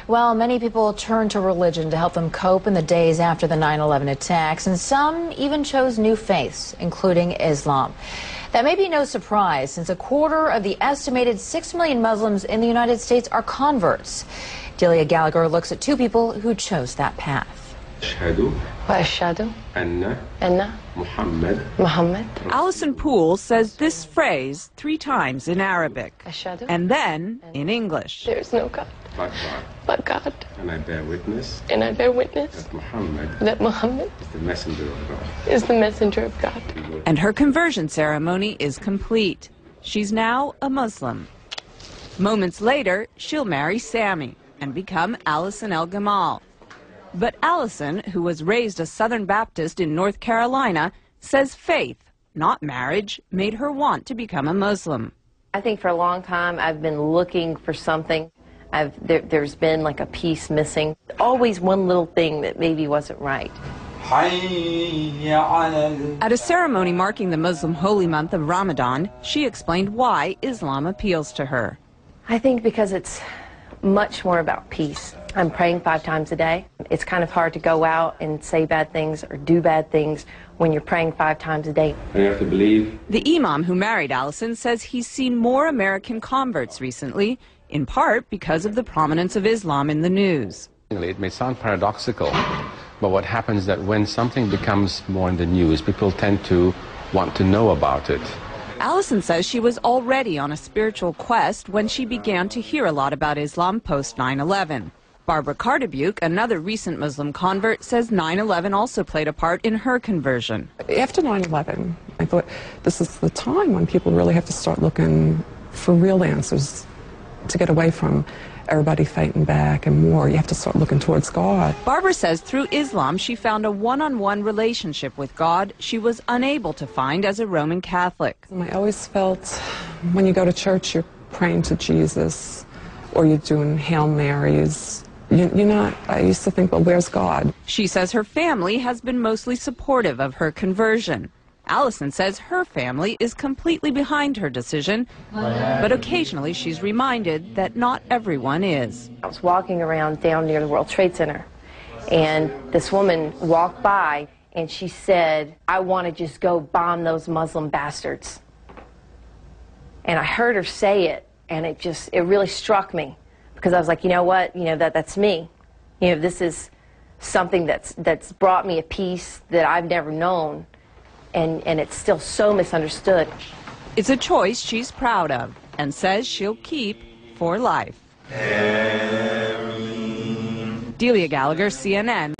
Well, many people turned to religion to help them cope in the days after the 9/11 attacks, and some even chose new faiths, including Islam. That may be no surprise, since a quarter of the estimated 6 million Muslims in the United States are converts. Delia Gallagher looks at two people who chose that path. وأشهد أن mohamed. Alison Poole says this phrase 3 times in Arabic and then in English. There is no God but God. And I bear witness that Mohammed is the messenger of God. is the messenger of God. And her conversion ceremony is complete. She's now a Muslim. Moments later, she'll marry Sammy and become Alison El Gamal. But Alison, who was raised a Southern Baptist in North Carolina, says faith, not marriage, made her want to become a Muslim. I think for a long time I've been looking for something. There's been like a piece missing. Always one little thing that maybe wasn't right. At a ceremony marking the Muslim holy month of Ramadan, she explained why Islam appeals to her. I think because it's much more about peace. I'm praying 5 times a day. It's kind of hard to go out and say bad things or do bad things when you're praying 5 times a day. And you have to believe. The imam who married Alison says he's seen more American converts recently, in part because of the prominence of Islam in the news. It may sound paradoxical, but what happens is that when something becomes more in the news, people tend to want to know about it. Alison says she was already on a spiritual quest when she began to hear a lot about Islam post 9/11. Barbara Cardebuke, another recent Muslim convert, says 9/11 also played a part in her conversion. After 9/11, I thought this is the time when people really have to start looking for real answers to get away from everybody fighting back and more. You have to start looking towards God. Barbara says through Islam she found a one-on-one relationship with God she was unable to find as a Roman Catholic. I always felt when you go to church you're praying to Jesus or you're doing Hail Marys. You're not, I used to think, well, where's God? She says her family has been mostly supportive of her conversion. Alison says her family is completely behind her decision, but occasionally she's reminded that not everyone is. I was walking around down near the World Trade Center, and this woman walked by, and she said, "I want to just go bomb those Muslim bastards." And I heard her say it, and it really struck me, because I was like, you know what, that's me. This is something that's brought me a peace that I've never known. And it's still so misunderstood. It's a choice she's proud of and says she'll keep for life. Delia Gallagher, CNN.